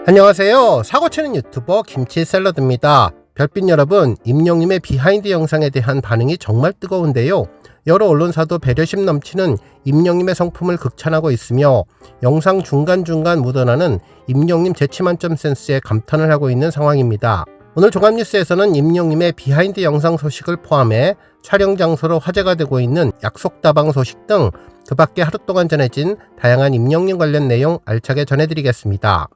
안녕하세요. 사고치는 유튜버 김치샐러드입니다. 별빛 여러분, 임영님의 비하인드 영상에 대한 반응이 정말 뜨거운데요. 여러 언론사도 배려심 넘치는 임영님의 성품을 극찬하고 있으며 영상 중간중간 묻어나는 임영님 재치만점 센스에 감탄을 하고 있는 상황입니다. 오늘 종합뉴스에서는 임영님의 비하인드 영상 소식을 포함해 촬영 장소로 화제가 되고 있는 약속다방 소식 등 그 밖에 하루 동안 전해진 다양한 임영님 관련 내용 알차게 전해드리겠습니다.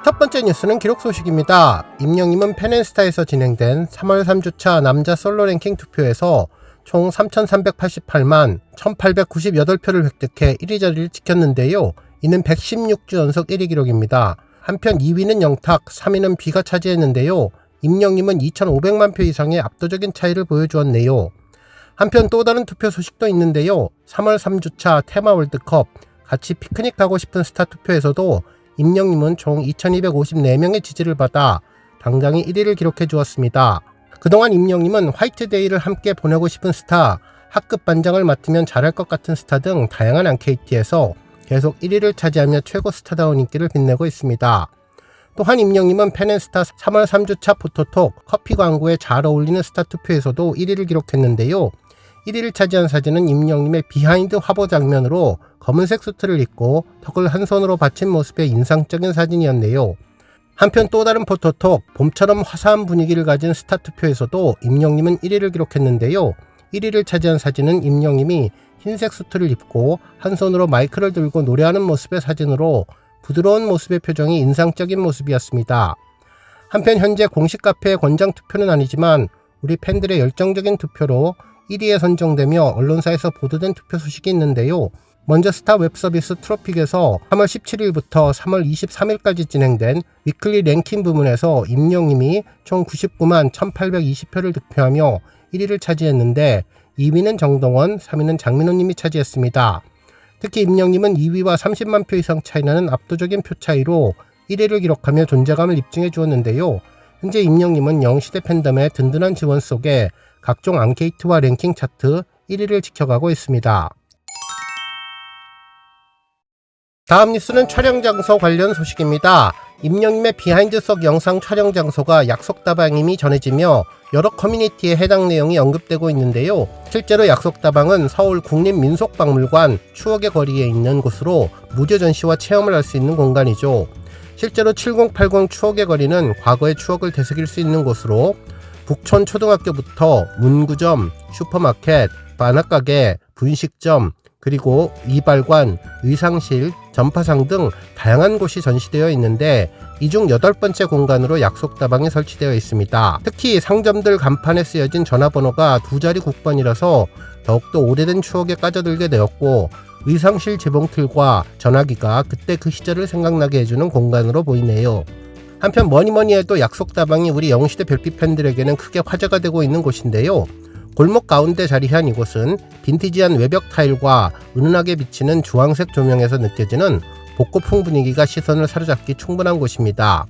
첫 번째 뉴스는 기록 소식입니다. 임영님은 팬앤스타에서 진행된 3월 3주차 남자 솔로 랭킹 투표에서 총 3,388만 1,898표를 획득해 1위 자리를 지켰는데요. 이는 116주 연속 1위 기록입니다. 한편 2위는 영탁, 3위는 비가 차지했는데요. 임영님은 2,500만 표 이상의 압도적인 차이를 보여주었네요. 한편 또 다른 투표 소식도 있는데요. 3월 3주차 테마 월드컵 같이 피크닉하고 싶은 스타 투표에서도 임영님은 총 2,254명의 지지를 받아 당당히 1위를 기록해 주었습니다. 그동안 임영님은 화이트데이를 함께 보내고 싶은 스타, 학급 반장을 맡으면 잘할 것 같은 스타 등 다양한 앙케이트에서 계속 1위를 차지하며 최고 스타다운 인기를 빛내고 있습니다. 또한 임영님은 팬앤스타 3월 3주차 포토톡 커피 광고에 잘 어울리는 스타 투표에서도 1위를 기록했는데요. 1위를 차지한 사진은 임영님의 비하인드 화보 장면으로 검은색 수트를 입고 턱을 한 손으로 받친 모습의 인상적인 사진이었네요. 한편 또 다른 포토톡 봄처럼 화사한 분위기를 가진 스타 투표에서도 임영님은 1위를 기록했는데요. 1위를 차지한 사진은 임영님이 흰색 수트를 입고 한 손으로 마이크를 들고 노래하는 모습의 사진으로 부드러운 모습의 표정이 인상적인 모습이었습니다. 한편 현재 공식 카페의 권장 투표는 아니지만 우리 팬들의 열정적인 투표로 1위에 선정되며 언론사에서 보도된 투표 소식이 있는데요. 먼저 스타 웹서비스 트로픽에서 3월 17일부터 3월 23일까지 진행된 위클리 랭킹 부문에서 임영님이 총 99만 1820표를 득표하며 1위를 차지했는데 2위는 정동원, 3위는 장민호님이 차지했습니다. 특히 임영님은 2위와 30만 표 이상 차이나는 압도적인 표 차이로 1위를 기록하며 존재감을 입증해 주었는데요. 현재 임영님은 영시대 팬덤의 든든한 지원 속에 각종 앙케이트와 랭킹 차트 1위를 지켜가고 있습니다. 다음 뉴스는 촬영 장소 관련 소식입니다. 임영님의 비하인드 속 영상 촬영 장소가 약속다방임이 전해지며 여러 커뮤니티에 해당 내용이 언급되고 있는데요. 실제로 약속다방은 서울 국립민속박물관 추억의 거리에 있는 곳으로 무료 전시와 체험을 할 수 있는 공간이죠. 실제로 7080 추억의 거리는 과거의 추억을 되새길 수 있는 곳으로 북촌 초등학교부터 문구점, 슈퍼마켓, 만화가게, 분식점, 그리고 이발관, 의상실, 전파상 등 다양한 곳이 전시되어 있는데 이 중 8번째 공간으로 약속다방이 설치되어 있습니다. 특히 상점들 간판에 쓰여진 전화번호가 2자리 국번이라서 더욱더 오래된 추억에 빠져들게 되었고 의상실 재봉틀과 전화기가 그때 그 시절을 생각나게 해주는 공간으로 보이네요. 한편 뭐니뭐니 해도 약속다방이 우리 영시대 별빛 팬들에게는 크게 화제가 되고 있는 곳인데요. 골목 가운데 자리한 이곳은 빈티지한 외벽 타일과 은은하게 비치는 주황색 조명에서 느껴지는 복고풍 분위기가 시선을 사로잡기 충분한 곳입니다.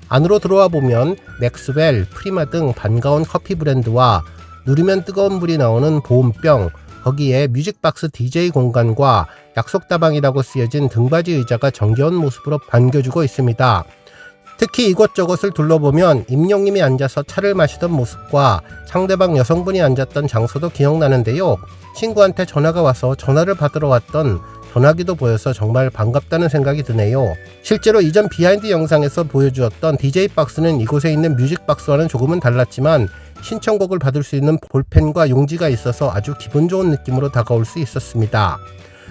안으로 들어와 보면 맥스웰, 프리마 등 반가운 커피 브랜드와 누르면 뜨거운 물이 나오는 보온병, 거기에 뮤직박스 DJ 공간과 약속다방이라고 쓰여진 등받이 의자가 정겨운 모습으로 반겨주고 있습니다. 특히 이곳저곳을 둘러보면 임영님이 앉아서 차를 마시던 모습과 상대방 여성분이 앉았던 장소도 기억나는데요. 친구한테 전화가 와서 전화를 받으러 왔던 전화기도 보여서 정말 반갑다는 생각이 드네요. 실제로 이전 비하인드 영상에서 보여주었던 DJ 박스는 이곳에 있는 뮤직 박스와는 조금은 달랐지만 신청곡을 받을 수 있는 볼펜과 용지가 있어서 아주 기분 좋은 느낌으로 다가올 수 있었습니다.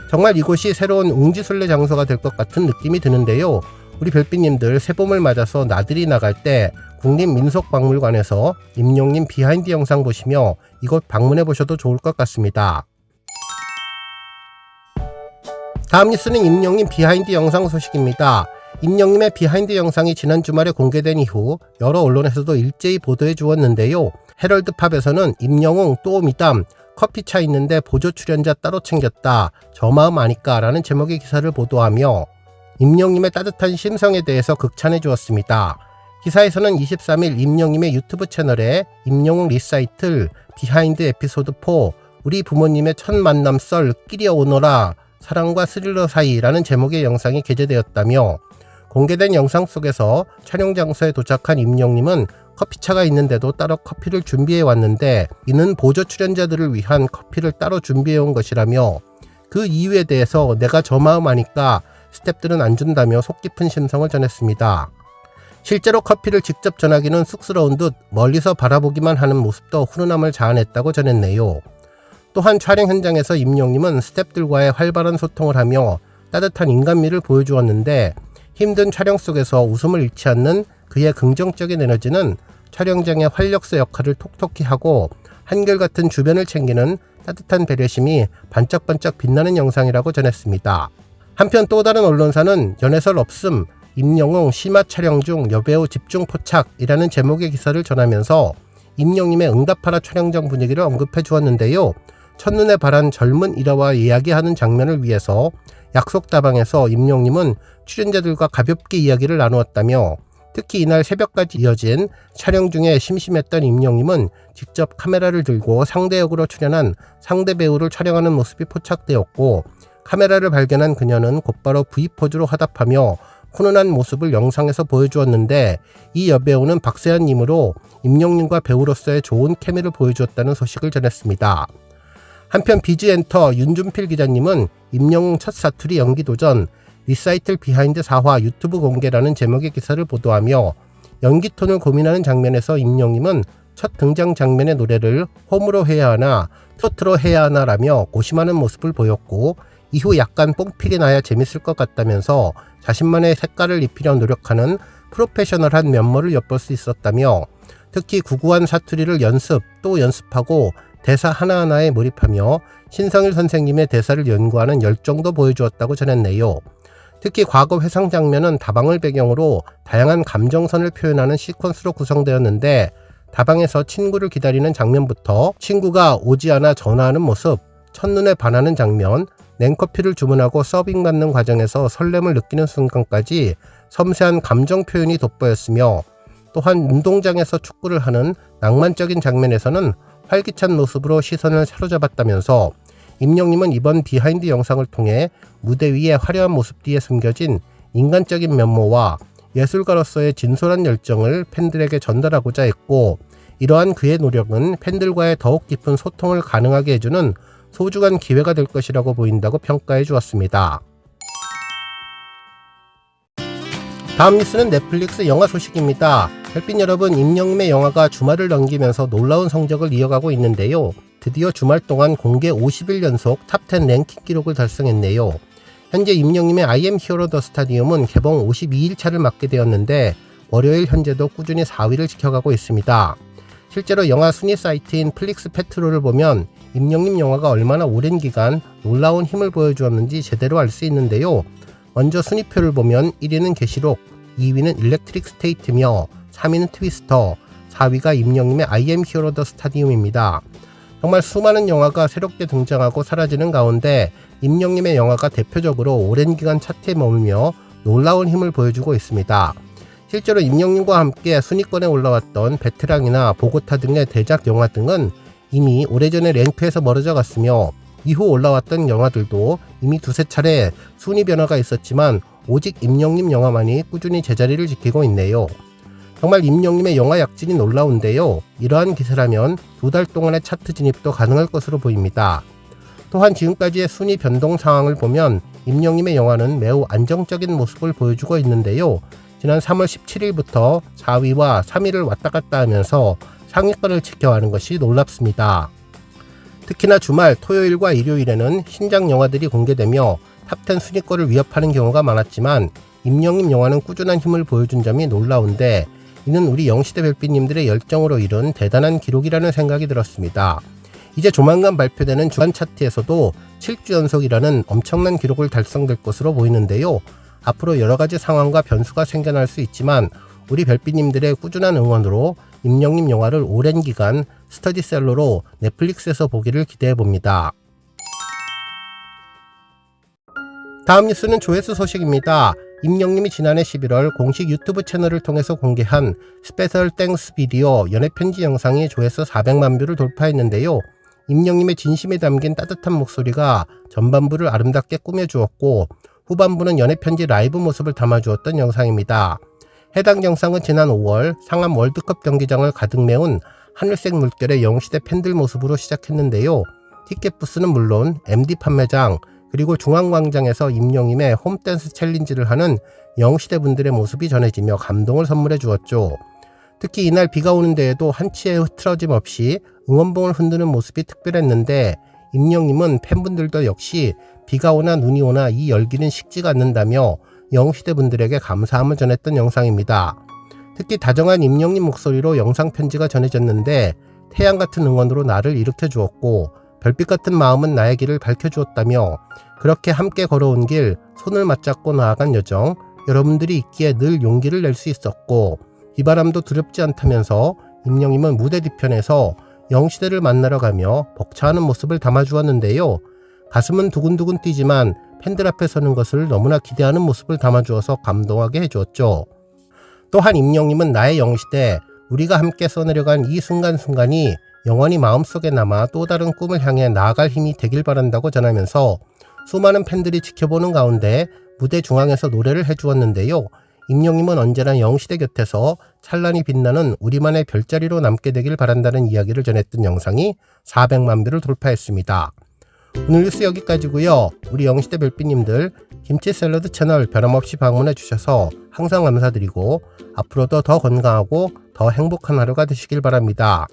정말 이곳이 새로운 웅지순례 장소가 될 것 같은 느낌이 드는데요. 우리 별빛님들 새봄을 맞아서 나들이 나갈 때 국립민속박물관에서 임영님 비하인드 영상 보시며 이곳 방문해 보셔도 좋을 것 같습니다. 다음 뉴스는 임영님 비하인드 영상 소식입니다. 임영님의 비하인드 영상이 지난 주말에 공개된 이후 여러 언론에서도 일제히 보도해 주었는데요. 헤럴드팝에서는 임영웅 또 미담 커피차 있는데 보조 출연자 따로 챙겼다 저 마음 아니까 라는 제목의 기사를 보도하며 임영님의 따뜻한 심성에 대해서 극찬해 주었습니다. 기사에서는 23일 임영님의 유튜브 채널에 임영웅 리사이틀 비하인드 에피소드 4 우리 부모님의 첫 만남 썰 끼리어 오너라 사랑과 스릴러 사이라는 제목의 영상이 게재되었다며, 공개된 영상 속에서 촬영 장소에 도착한 임영님은 커피차가 있는데도 따로 커피를 준비해 왔는데 이는 보조 출연자들을 위한 커피를 따로 준비해 온 것이라며, 그 이유에 대해서 내가 저 마음 아니까 스태프들은 안 준다며 속 깊은 심성을 전했습니다. 실제로 커피를 직접 전하기는 쑥스러운 듯 멀리서 바라보기만 하는 모습도 훈훈함을 자아냈다고 전했네요. 또한 촬영 현장에서 임영님은 스태프들과의 활발한 소통을 하며 따뜻한 인간미를 보여주었는데, 힘든 촬영 속에서 웃음을 잃지 않는 그의 긍정적인 에너지는 촬영장의 활력소 역할을 톡톡히 하고 한결같은 주변을 챙기는 따뜻한 배려심이 반짝반짝 빛나는 영상이라고 전했습니다. 한편 또 다른 언론사는 연애설 없음, 임영웅 심화 촬영 중 여배우 집중 포착이라는 제목의 기사를 전하면서 임영님의 응답하라 촬영장 분위기를 언급해 주었는데요. 첫눈에 반한 젊은 일화와 이야기하는 장면을 위해서 약속다방에서 임영님은 출연자들과 가볍게 이야기를 나누었다며, 특히 이날 새벽까지 이어진 촬영 중에 심심했던 임영님은 직접 카메라를 들고 상대 역으로 출연한 상대 배우를 촬영하는 모습이 포착되었고, 카메라를 발견한 그녀는 곧바로 V포즈로 화답하며 훈훈한 모습을 영상에서 보여주었는데, 이 여배우는 박세현님으로 임영님과 배우로서의 좋은 케미를 보여주었다는 소식을 전했습니다. 한편 비즈엔터 윤준필 기자님은 임영웅 첫 사투리 연기 도전, 리사이틀 비하인드 4화 유튜브 공개라는 제목의 기사를 보도하며, 연기 톤을 고민하는 장면에서 임영님은 첫 등장 장면의 노래를 홈으로 해야 하나 트로트로 해야 하나 라며 고심하는 모습을 보였고, 이후 약간 뽕필이 나야 재밌을 것 같다면서 자신만의 색깔을 입히려 노력하는 프로페셔널한 면모를 엿볼 수 있었다며, 특히 구구한 사투리를 연습 또 연습하고 대사 하나하나에 몰입하며 신성일 선생님의 대사를 연구하는 열정도 보여주었다고 전했네요. 특히 과거 회상 장면은 다방을 배경으로 다양한 감정선을 표현하는 시퀀스로 구성되었는데, 다방에서 친구를 기다리는 장면부터 친구가 오지 않아 전화하는 모습, 첫눈에 반하는 장면, 냉커피를 주문하고 서빙받는 과정에서 설렘을 느끼는 순간까지 섬세한 감정 표현이 돋보였으며, 또한 운동장에서 축구를 하는 낭만적인 장면에서는 활기찬 모습으로 시선을 사로잡았다면서, 임영님은 이번 비하인드 영상을 통해 무대 위의 화려한 모습 뒤에 숨겨진 인간적인 면모와 예술가로서의 진솔한 열정을 팬들에게 전달하고자 했고, 이러한 그의 노력은 팬들과의 더욱 깊은 소통을 가능하게 해주는 소중한 기회가 될 것이라고 보인다고 평가해 주었습니다. 다음 뉴스는 넷플릭스 영화 소식입니다. 별빛 여러분, 임영님의 영화가 주말을 넘기면서 놀라운 성적을 이어가고 있는데요. 드디어 주말 동안 공개 50일 연속 탑10 랭킹 기록을 달성했네요. 현재 임영님의 I am hero the stadium은 개봉 52일차를 맞게 되었는데, 월요일 현재도 꾸준히 4위를 지켜가고 있습니다. 실제로 영화 순위 사이트인 플릭스 페트롤을 보면 임영님 영화가 얼마나 오랜 기간 놀라운 힘을 보여주었는지 제대로 알 수 있는데요. 먼저 순위표를 보면 1위는 계시록, 2위는 일렉트릭 스테이트며 3위는 트위스터, 4위가 임영님의 I am hero the stadium입니다. 정말 수많은 영화가 새롭게 등장하고 사라지는 가운데 임영님의 영화가 대표적으로 오랜 기간 차트에 머물며 놀라운 힘을 보여주고 있습니다. 실제로 임영님과 함께 순위권에 올라왔던 베테랑이나 보고타 등의 대작 영화 등은 이미 오래전에 랭크에서 멀어져 갔으며, 이후 올라왔던 영화들도 이미 두세 차례 순위 변화가 있었지만 오직 임영님 영화만이 꾸준히 제자리를 지키고 있네요. 정말 임영님의 영화 약진이 놀라운데요. 이러한 기세라면 2달 동안의 차트 진입도 가능할 것으로 보입니다. 또한 지금까지의 순위 변동 상황을 보면 임영님의 영화는 매우 안정적인 모습을 보여주고 있는데요. 지난 3월 17일부터 4위와 3위를 왔다 갔다 하면서 상위권을 지켜가는 것이 놀랍습니다. 특히나 주말 토요일과 일요일에는 신작 영화들이 공개되며 탑10 순위권을 위협하는 경우가 많았지만, 임영님 영화는 꾸준한 힘을 보여준 점이 놀라운데, 이는 우리 영시대 별빛님들의 열정으로 이룬 대단한 기록이라는 생각이 들었습니다. 이제 조만간 발표되는 주간 차트에서도 7주 연속이라는 엄청난 기록을 달성될 것으로 보이는데요. 앞으로 여러가지 상황과 변수가 생겨날 수 있지만 우리 별빛님들의 꾸준한 응원으로 임영님 영화를 오랜 기간 스터디셀러로 넷플릭스에서 보기를 기대해봅니다. 다음 뉴스는 조회수 소식입니다. 임영님이 지난해 11월 공식 유튜브 채널을 통해서 공개한 스페셜 땡스 비디오 연애 편지 영상이 조회수 400만 뷰를 돌파했는데요. 임영님의 진심에 담긴 따뜻한 목소리가 전반부를 아름답게 꾸며주었고 후반부는 연애편지 라이브 모습을 담아주었던 영상입니다. 해당 영상은 지난 5월 상암 월드컵 경기장을 가득 메운 하늘색 물결의 영시대 팬들 모습으로 시작했는데요. 티켓 부스는 물론 MD 판매장 그리고 중앙광장에서 임영님의 홈댄스 챌린지를 하는 영시대 분들의 모습이 전해지며 감동을 선물해 주었죠. 특히 이날 비가 오는데에도 한치의 흐트러짐 없이 응원봉을 흔드는 모습이 특별했는데 임영님은 팬분들도 역시 비가 오나 눈이 오나 이 열기는 식지가 않는다며 영시대 분들에게 감사함을 전했던 영상입니다. 특히 다정한 임영님 목소리로 영상 편지가 전해졌는데 태양 같은 응원으로 나를 일으켜 주었고 별빛 같은 마음은 나의 길을 밝혀주었다며 그렇게 함께 걸어온 길 손을 맞잡고 나아간 여정 여러분들이 있기에 늘 용기를 낼 수 있었고 비바람도 두렵지 않다면서 임영님은 무대 뒤편에서 영시대를 만나러 가며 벅차하는 모습을 담아주었는데요. 가슴은 두근두근 뛰지만 팬들 앞에 서는 것을 너무나 기대하는 모습을 담아주어서 감동하게 해주었죠. 또한 임영님은 나의 영시대, 우리가 함께 써내려간 이 순간순간이 영원히 마음속에 남아 또 다른 꿈을 향해 나아갈 힘이 되길 바란다고 전하면서 수많은 팬들이 지켜보는 가운데 무대 중앙에서 노래를 해주었는데요. 임영님은 언제나 영시대 곁에서 찬란히 빛나는 우리만의 별자리로 남게 되길 바란다는 이야기를 전했던 영상이 400만 뷰를 돌파했습니다. 오늘 뉴스 여기까지고요. 우리 영시대 별빛님들 김치 샐러드 채널 변함없이 방문해 주셔서 항상 감사드리고 앞으로도 더 건강하고 더 행복한 하루가 되시길 바랍니다.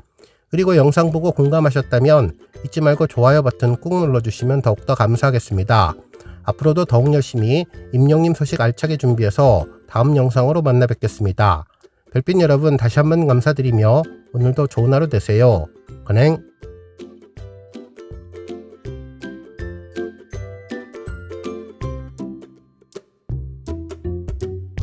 그리고 영상 보고 공감하셨다면 잊지 말고 좋아요 버튼 꾹 눌러주시면 더욱더 감사하겠습니다. 앞으로도 더욱 열심히 임영님 소식 알차게 준비해서 다음 영상으로 만나 뵙겠습니다. 별빛 여러분 다시 한번 감사드리며 오늘도 좋은 하루 되세요. 건행.